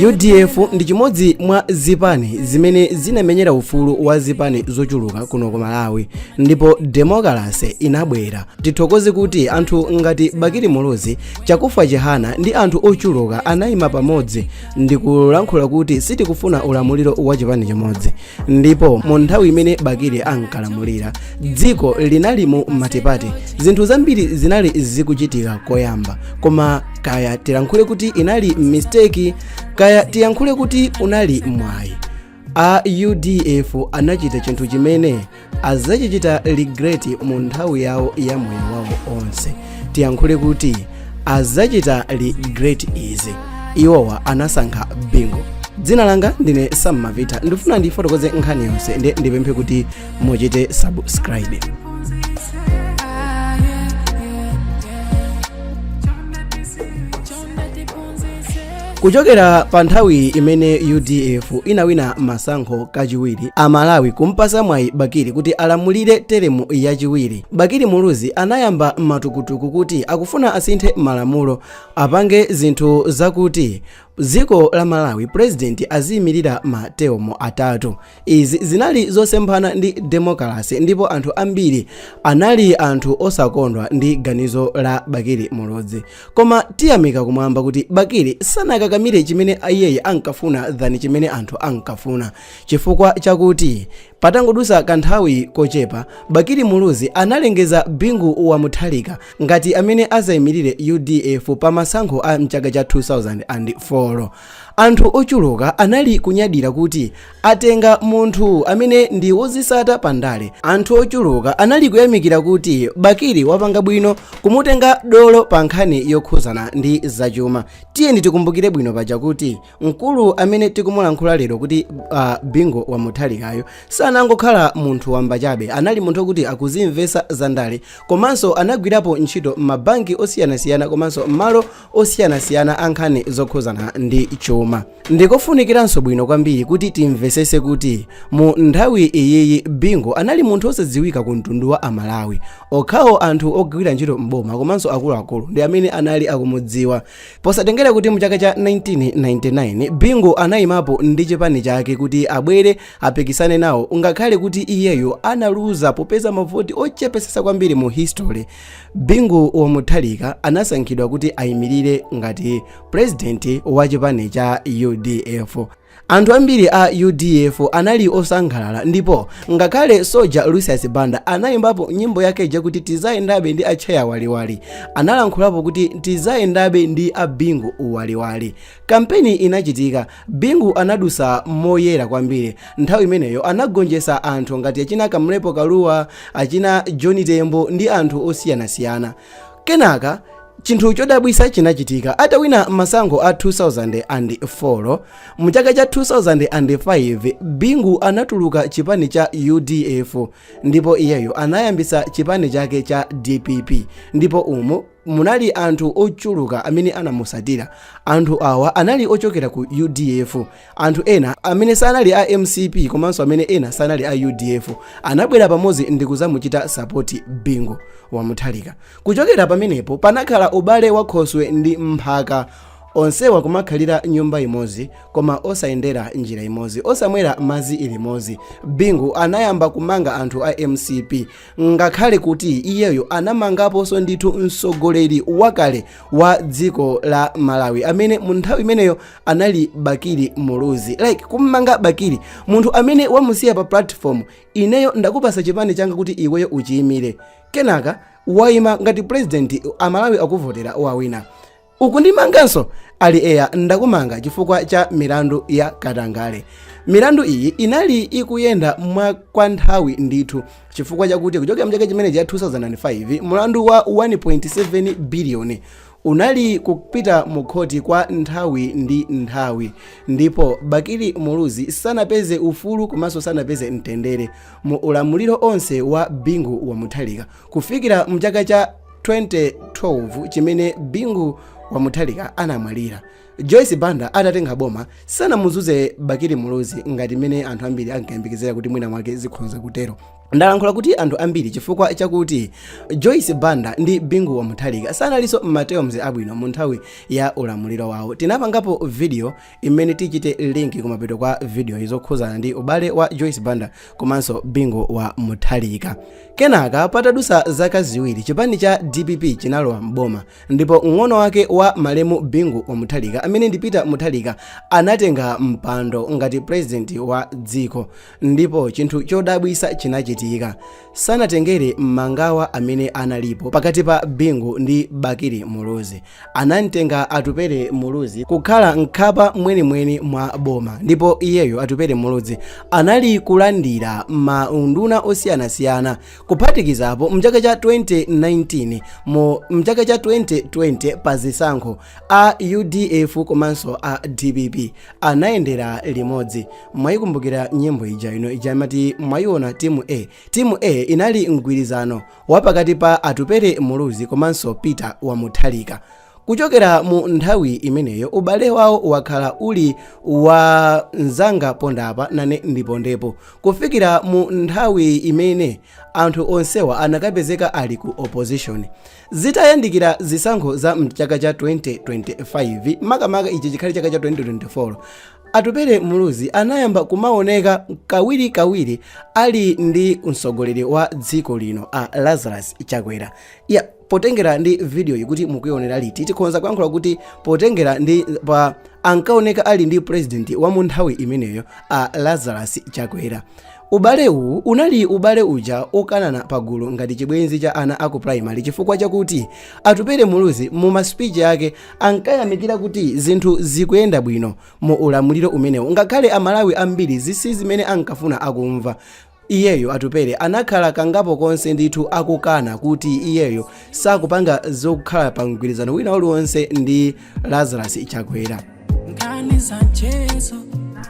UDF ndi chimodzi mwa zipani zimene zinamenyera ufulu wa zipani zochuluka kuno ku Malawi, ndipo demokrasi inabwera. Tithokoze kuti anthu ngati Bakili Muluzi, Chakufa Chihana ndi anthu ochuluka anayima pamodzi ndi kulankhula kuti sitikufuna ulamuliro wa chipani chimodzi. Ndipo mu nthawi imene Bakili ankalamulira, dziko linali mu matipati, zinthu zambiri zinali zikuchitika koyamba, koma kaya tilankhule kuti inali mistake, kaya tiyankhule kuti unali mwayi, a UDF anachita chinthu chimene azachichita regret mu nthawi yawo ya moyo wawo onse. Tiyankhule kuti azachita regret izi. Iwowa anasankha bingu. Dzina langa ndine Sam Mavita, ndifuna ndifotokoze nkhani yonse ndipemphe kuti muchite subscribe. Kuchokera pa nthawi imene UDF inawina masankho kachiwiri, Amalawi kumpasa mwayi Bakili kuti alamulire teremu yachiwiri, Bakili Muluzi anayamba matukutuku kuti akufuna asinthe malamulo, apange zinthu zakuti dziko la Malawi president aziyimirira mateomo atatu. Izi zinali zosemphana ndi demokrasi, ndipo anthu ambiri anali anthu osakondwa ndi ganizo la Bakili Muluzi. Koma tiyamika kumwamba kuti Bakili sanakakamire chimene iyeyo ankafuna than chimene anthu ankafuna, chifukwa chakuti patangodusa kanthawi kochepa, Bakili Muluzi analengeza bingu wa Mutharika ngati amene azayimirire UDF pa masankho a mchaka cha 2004. Anthu ochuluka anali kunyadira kuti atenga munthu amene ndi wozisata pandale. Anthu ochuluka anali kuyamikira kuti Bakili wapanga bwino kumutenga dolo pa nkhani yokhuzana ndi zachuma. Tiyeni tikumbukire bwino paja kuti mkulu amene tikumulankhula lero kuti bingu wa Mutharikayo sanangokhala munthu wamba chabe, anali munthu kuti akuzimvesa zandale, komanso anagwirapo ntchito mabanki osiyanasiyana komanso malo osiyanasiyana ankhani zokhuzana ndi chuma. Ndikofunikiranso bwino kwambiri kuti timvesese kuti mu nthawi iyiyi bingu anali munthu osadziwika ku mtundu wa Amalawi. Okhawo anthu ogwira ntchito mboma komanso akuluakulu ndi amene anali akumudziwa. Posatengera kuti mu chaka cha 1999 bingu anayimapo ndi chipani chake kuti abwere apikisane nawo, ngakhale kuti iyeyo analuza popeza mavoti ochepesesa kwambiri mu history. Bingu wa Mutharika anasankhidwa kuti ayimirire ngati president wa chipani cha UDF. Anthu ambiri a UDF anali osangalala, ndipo ngakhale Soja Lucius Banda anayimbapo nyimbo yake kuti tizayendabe ndi acheya waliwali, analankhulapo kuti tizayendabe ndi a bingu waliwali. Kampeni inachitika, bingu anadusa moyera kwambiri. Nthawi imeneyo anagonjesa anthu ngati achina Kamlepo Kaluwa, achina John Tembo ndi anthu osiyanasiyana. Kenaka chinthu chodabwisa chinachitika. Atawina masankho a 2004, mu chaka cha 2005 bingu anatuluka chipani cha UDF, ndipo iyeyo anayambisa chipani chake cha DPP, ndipo umo munali anthu ochuluka amene anamusatira. Anthu awa anali ochokera ku UDF. Anthu ena amene sanali a MCP komanso amene ena sanali a UDF anabwera pamodzi ndi kuzamuchita support bingu wa Mutharika. Kuchokera pamenepo panakhala ubale wa Khoswe ndi Mphaka, onsewa kumakhalira nyumba imodzi koma osayendera njira imodzi, osamwera madzi limodzi. Bingu anayamba kumanga anthu a MCP, ngakhale kuti iyeyo anamangaponso ndithu mtsogoleri wakale wa dziko la Malawi amene mu nthawi imeneyo anali Bakili Muluzi. Kummanga Bakili, munthu amene wamusiya pa platform, ineyo ndakupasa chipani changa kuti iweyo uchiyimire, kenaka wayima ngati president, Amalawi akuvotera wawina. Ukundimanganso ali eya ndakumanga chifukwa cha milandu ya Katangale. Milandu iyi inali ikuyenda mwa kwa nthawi ndithu, chifukwa chakuti kuchokera mchaka chimene cha 2005 mulandu wa 1.7 billion unali kupita mukhoti kwa nthawi ndi nthawi, ndipo Bakili Muluzi sanapeze ufulu komanso sanapeze mtendere mu ulamuliro onse wa bingu wa Mutharika kufikira mchaka cha 2012 chimene bingu wa Mutharika anamwalira. Joyce Banda atatenga boma sanamuzuze Bakiri Muluzi ngati mene anthu ambiri ankayembekezera kuti mwina mwake zikhoza kutero. Ndalankhula kuti anthu ambiri chifukwa chakuti Joyce Banda ndi Bingu wa Mutharika sanaliso m'materms abwino mu nthawi ya ulamuliro wawo. Tinapangapo video imene tichite link kumapeto kwa video izokhuzana ndi ubale wa Joyce Banda komanso Bingu wa Mutharika. Kenaka patadusa zaka ziwiri chipani cha DPP chinalowa mboma ndipo ng'ono wake wa malemu Bingu wa Mutharika amene ndi Peter Mutharika anatenga mpando ngati president wa dziko, ndipo chinthu chodabwisa chinachitika. Sanatengere mangawa amene analipo pakati pa Bingu ndi Bakiri Muluzi. Anamtenga Atupere Muluzi kukhala nkhapa mwenimweni mwa boma, ndipo iyeyo Atupere Muluzi anali kulandira maunduna osiyanasiyana kuphatikizapo mchaka cha 2019 mchaka cha 2020 pa zisankho a UDF komanso a DPP anayendera limodzi. Mwayikumbukira nyimbo ija ino ijamati mwayiona timu A inali mgwirizano wapakati pa Atupere Muluzi komanso Peter wa Mutharika. Kuchokera mu nthawi imeneyo ubale wawo wakhala uli wa nzanga pondapa nane ndipondepo kufikira mu nthawi imene anthu onsewa anakapezeka ali ku opposition. Zitayandikira zisankho za mchaka cha 2025 makamaka ichi chikhali chaka cha 2024, Atupere Muluzi anayamba kumaoneka kawiri ali ndi mtsogoleri wa dziko lino a Lazarus Chakwera. Potengera ndi video yikuti mukuyonera liti tikhonza kuyankhula kuti potengera ndi pa ankaoneka ali ndi president wa mu nthawi imeneyo a Lazarus Chakwera. Ubale uwu unali ubale uja okanana pagulu ngati chibwenzi cha ana aku primary chifukwa chakuti Atupere Muluzi mu maspeech yake ankayamikira kuti zinthu zikuyenda bwino mu ulamuliro umenewo ngakhale amalawi ambiri zisi zimene ankafuna akumva. Iyeyo Atupere anakhala kangapo konse ndithu akukana kuti iyeyo sakupanga zokhala pa mgwirizano wina uliwonse ndi Lazarus Chakwera.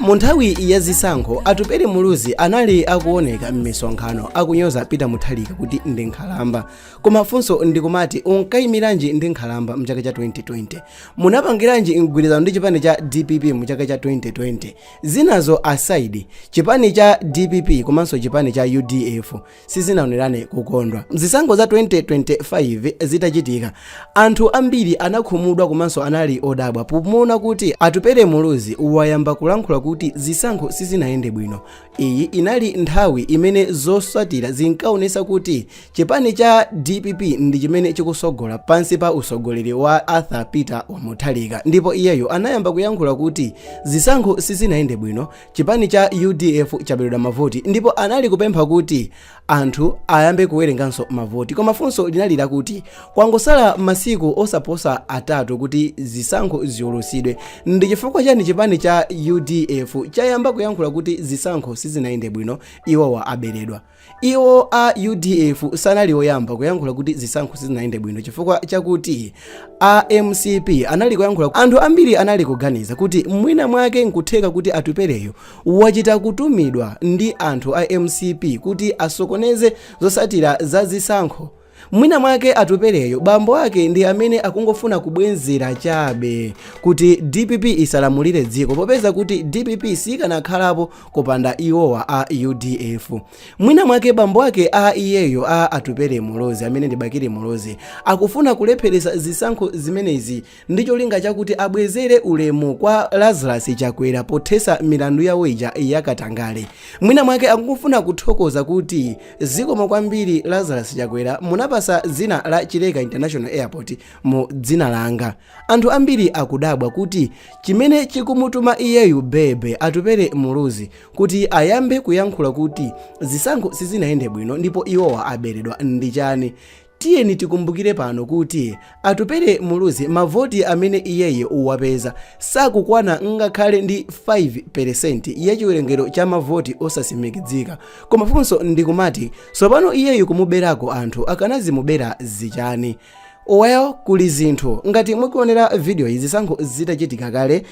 Mu nthawi ya zisankho Atupere Muluzi anali akuoneka m'misonkhano akunyoza Peter Mutharika kuti ndi nkhalamba. Koma funso ndikumati unkayimiranji ndi nkhalamba mchaka cha 2020? Munapangiranji mgwirizano ndi chipani cha DPP mchaka cha 2020? Zinazo aside, chipani cha DPP komanso chipani cha UDF sizinaonerane kukondwa. Zisankho za 2025 zitachitika, anthu ambiri anakhumudwa komanso anali odabwa pomuona kuti Atupere Muluzi wayamba kulankhula kuti zisankho sizinayende bwino. Iyi inali nthawi imene zosatira zinkaonesa kuti chipani cha DPP ndi chimene chikusogola pansi pa usogoleri wa Arthur Peter wa Mutharika, ndipo iyeyo anayamba kuyankhula kuti zisankho sizinayende bwino, chipani cha UDF chaberedwa mavoti, ndipo anali kupempha kuti anthu ayambe kuwerenganso mavoti. Koma funso linalira kuti kwangosala masiku osaposa atatu kuti zisankho ziwolosidwe, ndi chifukwa chani chipani cha UDF chayamba kuyankhula kuti zisankho sizinayende bwino iwo aberedwa. Iwo a UDF sanali oyamba kuyankhula kuti zisankho sizinayende bwino chifukwa chakuti a MCP anali kuyankhula. Anthu ambiri anali kuganiza kuti mwina mwake nkutheka kuti Atupereyo wachita kutumidwa ndi anthu a MCP kuti asokoneze zosatira za zisankho. Mwina mwake Atupereyo bambo ake ndi amene akungofuna kubwenzera chabe kuti DPP isalamulire dziko popeza kuti DPP sikanakhalapo kopanda iwowa a UDF. Mwina mwake bambo ake a iyeyo a Atupere Muluzi amene ndi Bakiri Muluzi akufuna kulepheresa zisankho zimenezi ndi cholinga chakuti abwezere ulemu kwa Lazarus Chakwera pothesa milandu yawo ija yakatangale. Mwina mwake akufuna kuthokoza kuti zikomo kwambiri Lazarus Chakwera munapasa zina la Chileka International Airport mu dzina langa. Anthu ambiri akudabwa kuti chimene chikumutuma iyeyu bebe Atupere Muluzi kuti ayambe kuyankhula kuti zisankho sizinayende bwino ndipo iwowa aberedwa ndi chani. Tiyeni tikumbukire pano kuti Atupere Muluzi mavoti amene iyeye uwapeza sakukwana ngakhale ndi 5% ya chiwerengero cha mavoti osasimikizika. Koma funso ndikumati sopano iyeyu kumuberako anthu akanazimubera zichani? Well, kuli zinthu ngati mukuonera video izi zisankho zitachitika kale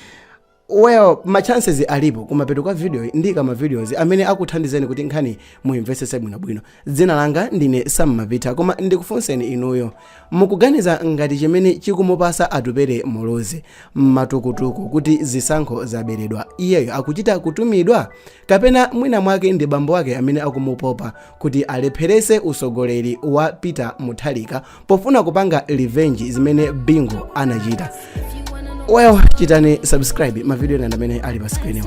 well, ma chances alipo kumapeto kwa video ndi kama videos amene akuthandizeni kuti nkhani muimvetsetse bwinobwino. Dzina langa ndine Sam Mapita, koma ndikufunseni inuyo mukuganiza ngati chimene chikumupasa Atupele Muluzi matukutuku kuti zisankho zaberedwa iyeyo akuchita kutumidwa, kapena mwina mwake ndi bambo wake amene akumupopa kuti alepherese usogoleri wa Peter Mutharika pofuna kupanga revenge zimene Bingu anachita. Well, chitani subscribe ma video amene ali pa screen.